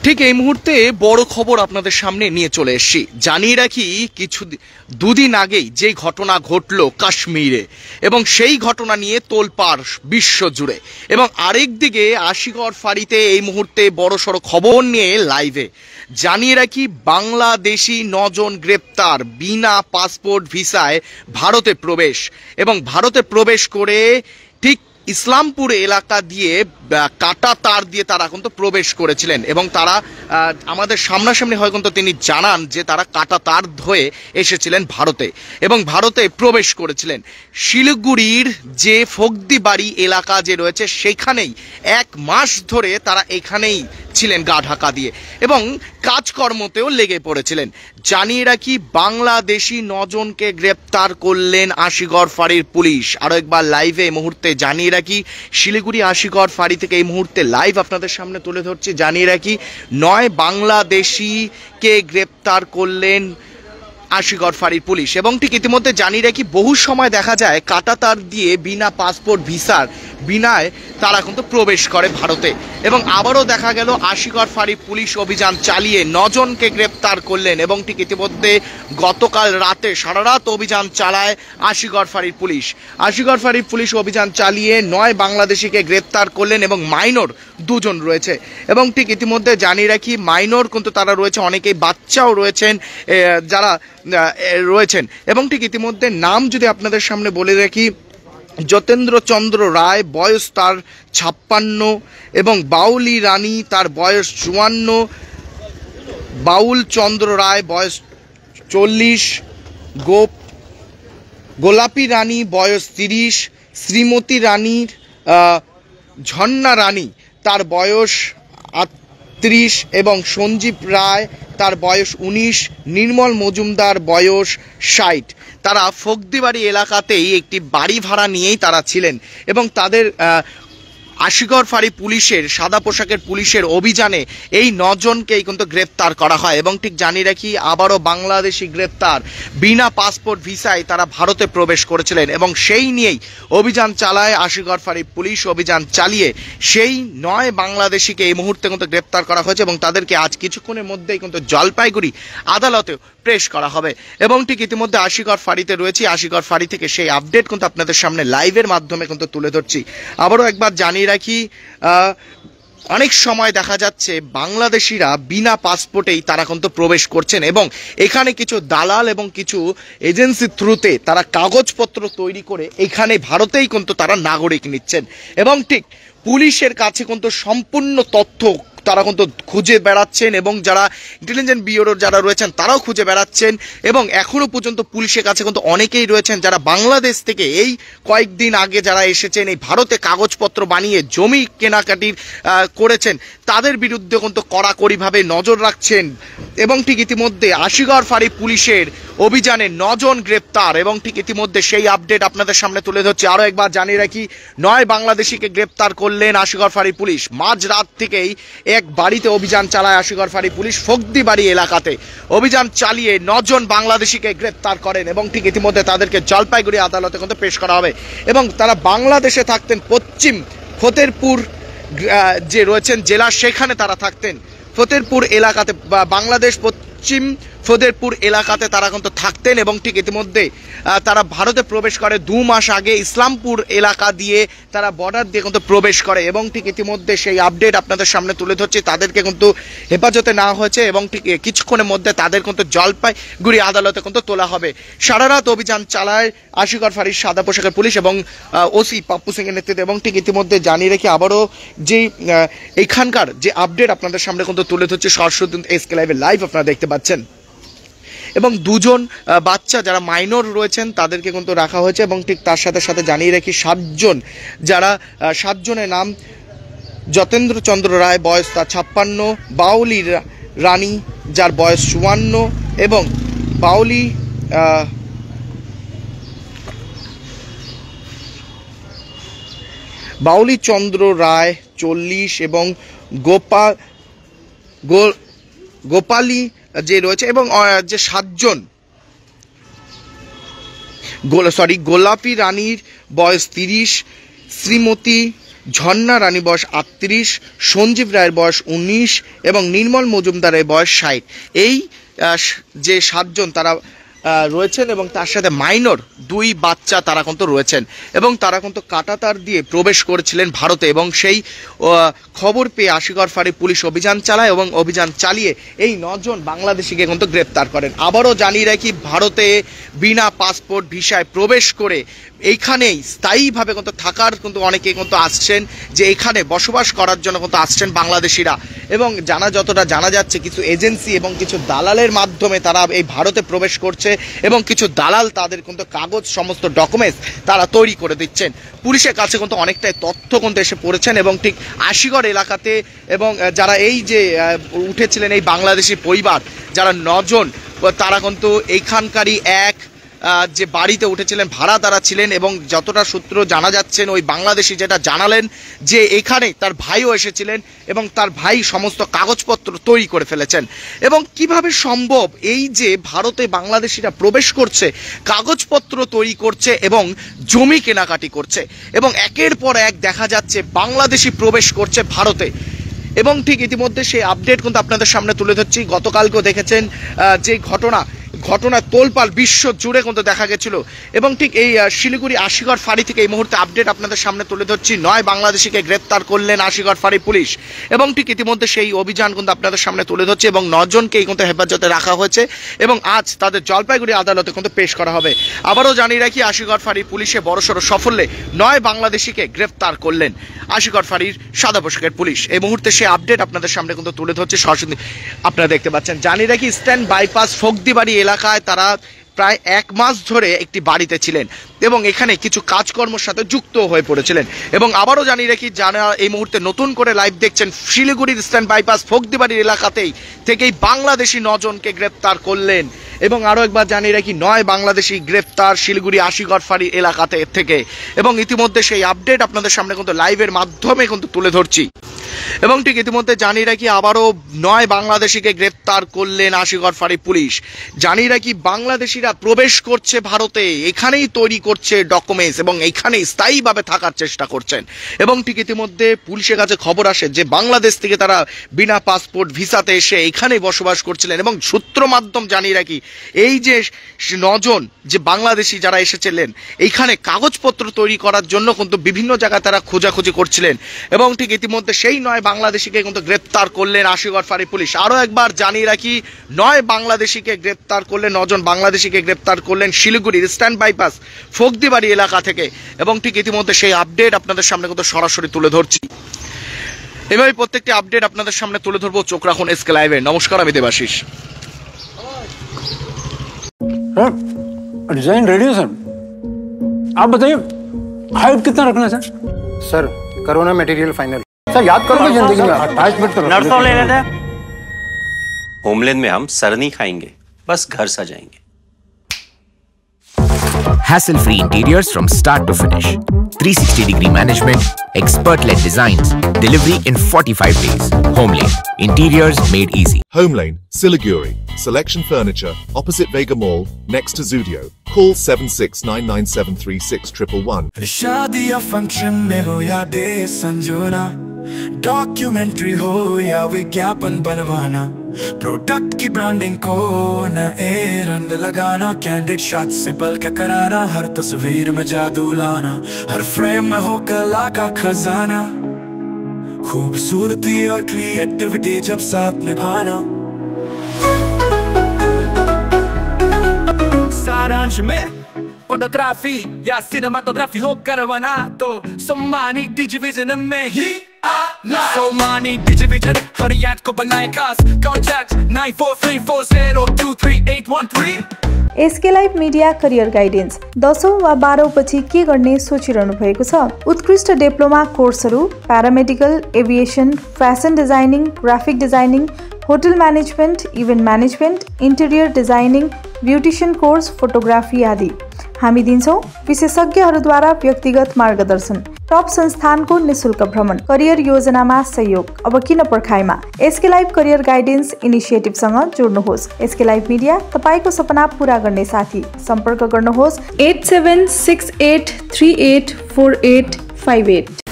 ঠিক এই মুহূর্তে বড় খবর আপনাদের সামনে নিয়ে চলে এসেছি। জানিয়ে রাখি দুদিন আগেই যে ঘটনা ঘটলো কাশ্মীরে, এবং সেই ঘটনা নিয়ে তোলপাড় বিশ্ব জুড়ে, এবং আরেক দিকে আশিগড় ফাঁড়িতে এই মুহূর্তে বড়সড় খবর নিয়ে লাইভে জানিয়ে রাখি বাংলাদেশি 9 জন গ্রেপ্তার, বিনা পাসপোর্ট ভিসায় ভারতে প্রবেশ, এবং ভারতে প্রবেশ করে ঠিক ইসলামপুর এলাকা দিয়ে কাটা তার দিয়ে তারা কিন্তু প্রবেশ করেছিলেন, এবং তারা আমাদের সামনাসামনি হয় কিন্তু তিনি জানান যে তারা কাটা তার হয়ে এসেছিলেন ভারতে, এবং ভারতে প্রবেশ করেছিলেন শিলিগুড়ির যে ফগদিবাড়ি এলাকা যে রয়েছে সেখানেই 1 মাস ধরে তারা এখানেই ছিলেন গা ঢাকা দিয়ে, এবং কাজকর্মতেও লেগে পড়েছিলেন। জানিয়ে রাখি বাংলাদেশি 9 জনকে গ্রেপ্তার করলেন আশিগড় ফাঁড়ির পুলিশ। আরও একবার লাইভে এই মুহূর্তে জানিয়ে রাখি শিলিগুড়ি আশিগড় ফাঁড়ি থেকে এই মুহূর্তে লাইভ আপনাদের সামনে তুলে ধরছি। জানিয়ে রাখি 9 বাংলাদেশিকে গ্রেপ্তার করলেন আশিগড় ফাঁড়ির পুলিশ, এবং ঠিক ইতিমধ্যে জানিয়ে রাখি বহু সময় দেখা যায় কাটাতার দিয়ে বিনা পাসপোর্ট ভিসার বিনায় তারা কিন্তু প্রবেশ করে ভারতে, এবং আবারও দেখা গেল আশিগড় ফাঁড়ির পুলিশ অভিযান চালিয়ে 9 জনকে গ্রেপ্তার করলেন, এবং ঠিক ইতিমধ্যে গতকাল রাতে সারা রাত অভিযান চালায় আশিগড় ফাঁড়ির পুলিশ। আশিগড় ফাঁড়ির পুলিশ অভিযান চালিয়ে 9 বাংলাদেশিকে গ্রেপ্তার করলেন, এবং মাইনর 2 জন রয়েছে, এবং ঠিক ইতিমধ্যে জানিয়ে রাখি মাইনর কিন্তু তারা রয়েছে, অনেকেই বাচ্চাও রয়েছেন যারা রয়েছেন, এবং ঠিক ইতিমধ্যে নাম যদি আপনাদের সামনে বলে রাখি, যতেন্দ্র চন্দ্র রায় বয়স তার 56, এবং বাউলি রানী তার বয়স 54, বাউল চন্দ্র রায় বয়স 40, গোলাপী রানী বয়স 30, শ্রীমতী রানীর ঝর্ণা রানী তার বয়স 38, এবং সঞ্জীব রায় তার বয়স 19, নির্মল মজুমদার বয়স 60। তারা ফগদিবাড়ি এলাকাতেই একটি বাড়ি ভাড়া নিয়েই তারা ছিলেন, এবং তাদের আশিগড় ফাঁড়ি পুলিশের সাদা পোশাকের পুলিশের অভিযানে এই 9 জনকেই কিন্তু গ্রেপ্তার করা হয়, এবং ঠিক জানিয়ে রাখি আবারও বাংলাদেশি গ্রেপ্তার, বিনা পাসপোর্ট ভিসায় তারা ভারতে প্রবেশ করেছিলেন, এবং সেই নিয়েই অভিযান চালায় আশিগড় ফাঁড়ি পুলিশ। অভিযান চালিয়ে সেই 9 বাংলাদেশিকে এই মুহূর্তে কিন্তু গ্রেপ্তার করা হয়েছে, এবং তাদেরকে আজ কিছুক্ষণের মধ্যেই কিন্তু জলপাইগুড়ি আদালতেও পেশ করা হবে, এবং ঠিক ইতিমধ্যে আশিগড় ফাঁড়িতে রয়েছি। আশিগড় ফাঁড়ি থেকে সেই আপডেট কিন্তু আপনাদের সামনে লাইভের মাধ্যমে কিন্তু তুলে ধরছি। আবারও একবার জানিয়ে রাখি অনেক সময় দেখা যাচ্ছে বাংলাদেশিরা বিনা পাসপোর্টেই তারা কিন্তু প্রবেশ করছেন, এবং এখানে কিছু দালাল এবং কিছু এজেন্সি থ্রুতে তারা কাগজপত্র তৈরি করে এখানে ভারতেই কিন্তু তারা নাগরিক নিচ্ছেন, এবং ঠিক পুলিশের কাছে কিন্তু সম্পূর্ণ তথ্য তারা কিন্তু খুঁজে বেড়াচ্ছেন, এবং যারা ইন্টেলিজেন্স ব্যুরোর যারা রয়েছেন তারাও খুঁজে বেড়াচ্ছেন, এবং এখনও পর্যন্ত পুলিশের কাছে কিন্তু অনেকেই রয়েছেন যারা বাংলাদেশ থেকে এই কয়েকদিন আগে যারা এসেছেন এই ভারতে কাগজপত্র বানিয়ে জমি কেনাকাটির করেছেন, তাদের বিরুদ্ধে কিন্তু কড়াকড়িভাবে নজর রাখছেন, এবং ঠিক ইতিমধ্যে আশিগড় ফাঁড়ি পুলিশের অভিযানে 9 জন গ্রেপ্তার, এবং ঠিক ইতিমধ্যে সেই আপডেট আপনাদের সামনে তুলে ধরছি। আরও একবার জানিয়ে রাখি 9 বাংলাদেশিকে গ্রেপ্তার করলেন আশিগড় ফাঁড়ি পুলিশ। মাঝরাত থেকেই এক বাড়িতে অভিযান চালায় আশিগড় ফাঁড়ি পুলিশ, ফগদিবাড়ি এলাকাতে অভিযান চালিয়ে 9 জন বাংলাদেশিকে গ্রেপ্তার করেন, এবং ঠিক ইতিমধ্যে তাদেরকে জলপাইগুড়ি আদালতে কিন্তু পেশ করা হবে, এবং তারা বাংলাদেশে থাকতেন পশ্চিম ফতেরপুর যে রয়েছেন জেলা, সেখানে তারা থাকতেন ফতেরপুর এলাকাতে, বাংলাদেশ পশ্চিম ফতেরপুর এলাকাতে তারা কিন্তু থাকতেন, এবং ঠিক ইতিমধ্যে তারা ভারতে প্রবেশ করে 2 মাস আগে ইসলামপুর এলাকা দিয়ে তারা বর্ডার দিয়ে কিন্তু প্রবেশ করে, এবং ঠিক ইতিমধ্যে সেই আপডেট আপনাদের সামনে তুলে ধরছি। তাদেরকে কিন্তু হেফাজতে নেওয়া হয়েছে, এবং ঠিক কিছুক্ষণের মধ্যে তাদের কিন্তু জলপাইগুড়ি আদালতে কিন্তু তোলা হবে। সারা রাত অভিযান চালায় আশিগড় ফাঁড়ির সাদা পোশাকের পুলিশ এবং ওসি পাপ্পু সিং এর নেতৃত্বে, এবং ঠিক ইতিমধ্যে জানিয়ে রেখে আবারও যে এইখানকার যে আপডেট আপনাদের সামনে কিন্তু তুলে ধরছি সরাসরি এসকে লাইভে লাইভ আপনারা দেখতে পাচ্ছেন, এবং 2 জন বাচ্চা যারা মাইনর রয়েছেন তাদেরকে কিন্তু রাখা হয়েছে, এবং ঠিক তার সাথে সাথে জানিয়ে রাখি 7 জন, যারা 7 জনের নাম যতেন্দ্র চন্দ্র রায় বয়স তার 56, বাউলি রানী যার বয়স 54, এবং বাউলি চন্দ্র রায় 40, এবং গোপালী যে রয়েছে, এবং যে 7 জন গোলাপী রানীর বয়স 30, শ্রীমতী ঝর্ণা রানী বয়স 38, সঞ্জীব রায়ের বয়স 19 এবং নির্মল মজুমদারের বয়স 60। এই যে 7 জন তারা রয়েছেন এবং তার সাথে মাইনর 2 বাচ্চা তারা কিন্তু রয়েছেন এবং তারা কিন্তু কাঁটাতার দিয়ে প্রবেশ করেছিলেন ভারতে এবং সেই খবর পেয়ে আশিগড় ফাঁড়ি পুলিশ অভিযান চালায় এবং অভিযান চালিয়ে এই 9 জন বাংলাদেশিকে কিন্তু গ্রেপ্তার করেন। আবারও জানিয়ে রাখি, ভারতে বিনা পাসপোর্ট ভিসায় প্রবেশ করে এইখানেই স্থায়ীভাবে কিন্তু থাকার কিন্তু অনেকে কিন্তু আসছেন, যে এখানে বসবাস করার জন্য কিন্তু আসছেন বাংলাদেশিরা এবং যতটা জানা যাচ্ছে কিছু এজেন্সি এবং কিছু দালালের মাধ্যমে তারা এই ভারতে প্রবেশ করছে এবং কিছু দালাল তাদের কিন্তু কাগজ সমস্ত ডকুমেন্টস তারা তৈরি করে দিচ্ছেন। পুলিশের কাছে কিন্তু অনেকটাই তথ্য কিন্তু এসে পড়েছেন এবং ঠিক আশিগড় এলাকাতে এবং যারা এই যে উঠেছিলেন এই বাংলাদেশি পরিবার যারা 9 জন তারা কিন্তু এইখানকারই এক যে বাড়িতে উঠেছিলেন ভাড়া তারা ছিলেন এবং যতটা সূত্র জানা যাচ্ছেন ওই বাংলাদেশি যেটা জানালেন যে এখানে তার ভাইও এসেছিলেন এবং তার ভাই সমস্ত কাগজপত্র তৈরি করে ফেলেছেন। এবং কিভাবে সম্ভব এই যে ভারতে বাংলাদেশিরা প্রবেশ করছে, কাগজপত্র তৈরি করছে এবং জমি কেনাকাটি করছে এবং একের পর এক দেখা যাচ্ছে বাংলাদেশি প্রবেশ করছে ভারতে। এবং ঠিক ইতিমধ্যে সেই আপডেট কিন্তু আপনাদের সামনে তুলে ধরছি। গতকালকেও দেখেছেন যে ঘটনা তোলপাল বিশ্ব জুড়ে কিন্তু দেখা গেছিল এবং ঠিক এই শিলিগুড়ি আশিগড় ফাঁড়ি থেকে এই মুহূর্তে আপডেট আপনাদের সামনে তুলে ধরছি। 9 বাংলাদেশিকে গ্রেপ্তার করলেন আশিগড় ফাঁড়ি পুলিশ এবং ঠিক ইতিমধ্যে সেই অভিযান কিন্তু আপনাদের সামনে তুলে ধরছে এবং 9 জনকেই কিন্তু হেফাজতে রাখা হয়েছে এবং আজ তাদের জলপাইগুড়ি আদালতে কিন্তু পেশ করা হবে। আবারও জানিয়ে রাখি, আশিগড় ফাঁড়ি পুলিশে বড়সড় সাফল্যে 9 বাংলাদেশিকে গ্রেপ্তার করলেন আশিগড় ফাঁড়ির সাদা পোশাকের পুলিশ। এই মুহূর্তে সেই আপডেট আপনাদের সামনে কিন্তু তুলে ধরছে সরাসরি আপনারা দেখতে পাচ্ছেন। জানিয়ে রাখি, ইস্টার্ন বাইপাস ফোকদিবাড়ি এলাকায় তারা প্রায় 1 মাস ধরে একটি বাড়িতে ছিলেন এবং এখানে কিছু কাজকর্মের সাথে যুক্ত হয়ে পড়েছিলেন। এবং আবারও জানিয়ে রাখি, যারা এই মুহূর্তে নতুন করে লাইভ দেখছেন, শিলিগুড়ির ইস্টার্ন বাইপাস ফোকদিবাড়ির এলাকাতেই থেকেই বাংলাদেশি 9 জনকে গ্রেপ্তার করলেন। এবং আরও একবার জানিয়ে রাখি, 9 বাংলাদেশি গ্রেপ্তার শিলিগুড়ি আশিগড় ফাঁড়ি এলাকাতে থেকে এবং ইতিমধ্যে সেই আপডেট আপনাদের সামনে কিন্তু লাইভের মাধ্যমে কিন্তু তুলে ধরছি। এবং ঠিক ইতিমধ্যে জানিয়ে রাখি, আবারও 9 বাংলাদেশিকে গ্রেপ্তার করলেন আশিগড় ফাঁড়ি পুলিশ। জানিয়ে রাখি, বাংলাদেশিরা প্রবেশ করছে ভারতে, এখানেই তৈরি করছে ডকুমেন্টস এবং এইখানেই স্থায়ীভাবে থাকার চেষ্টা করছেন। এবং ঠিক ইতিমধ্যে পুলিশের কাছে খবর আসে যে বাংলাদেশ থেকে তারা বিনা পাসপোর্ট ভিসাতে এসে এখানেই বসবাস করছিলেন এবং সূত্র মাধ্যম জানিয়ে রাখি, এই যে 9 জন যে বাংলাদেশি যারা এসেছিলেন এইখানে কাগজপত্র তৈরি করার জন্য কিন্তু বিভিন্ন জায়গায় তারা খোঁজাখুঁজি করছিলেন এবং ঠিক ইতিমধ্যে সেই 9 বাংলাদেশিকে কিন্তু গ্রেপ্তার করলেন আশিগড় ফাঁড়ি পুলিশ। আরও একবার জানিয়ে রাখি, 9 বাংলাদেশিকে গ্রেপ্তার করলেন, 9 জন বাংলাদেশিকে গ্রেপ্তার করলেন শিলিগুড়ির ইস্টার্ন বাইপাস ফোকদিবাড়ি এলাকা থেকে এবং ঠিক ইতিমধ্যে সেই আপডেট আপনাদের সামনে কিন্তু সরাসরি তুলে ধরছি। এভাবে প্রত্যেকটি আপডেট আপনাদের সামনে তুলে ধরবো, চোখ রাখুন এসকে লাইভে। নমস্কার, আমি দেবাশিস। डिजाइन रेडी है सर, आप बताइए हाइट कितना रखना है सर? सर करो ना मटेरियल फाइनल। सर याद करोगे जिंदगी में 28 मिनट तो नर्सों ले लेते हैं। होमलैंड में हम सर नहीं खाएंगे, बस घर सजाएंगे। Hassle-free interiors from start to finish. 360-degree management, expert-led designs, delivery in 45 days. Homelane, interiors made easy. Homelane, Siliguri. Selection Furniture, opposite Vega Mall, next to Zudio. Call 7699736111. शादी या फंक्शन में हो या डे संजोना, डॉक्यूमेंट्री हो या विज्ञापन बनवाना, product की ब्रांडिंग को न रंग लगाना, कैंडिड शॉट से पल के कराना, हर तस्वीर में जादू लाना, हर फ्रेम में हो कला का खजाना, खूबसूरती और क्रिएटिविटी जब साथ निभाना। सारांश में फोटोग्राफी या सिनेमाटोग्राफी हो करवाना तो सम्मानी डिजिविजन में ही आना। सम्मानी डिजिविजन हर याद को बनाए खास। Contact 9434023813। SK live media career guidance 10औं वा 12औं पछि के गर्ने सोचिरहनु भएको छ? उत्कृष्ट डिप्लोमा कोर्सहरू paramedical, aviation, fashion designing, graphic designing, hotel management, event management, interior designing, beautician course, photography आदि। हामी दिन्छौँ विशेषज्ञहरूद्वारा व्यक्तिगत मार्गदर्शन, टप संस्थानको निशुल्क भ्रमण, करियर योजनामा सहयोग। अब किन पर्खाइमा? एसके लाइभ करियर गाइडेन्स इनिसिएटिभसँग जोड्नुहोस्। एसके लाइभ मिडिया तपाईको सपना पूरा गर्ने साथी। सम्पर्क गर्नुहोस् 8768384858।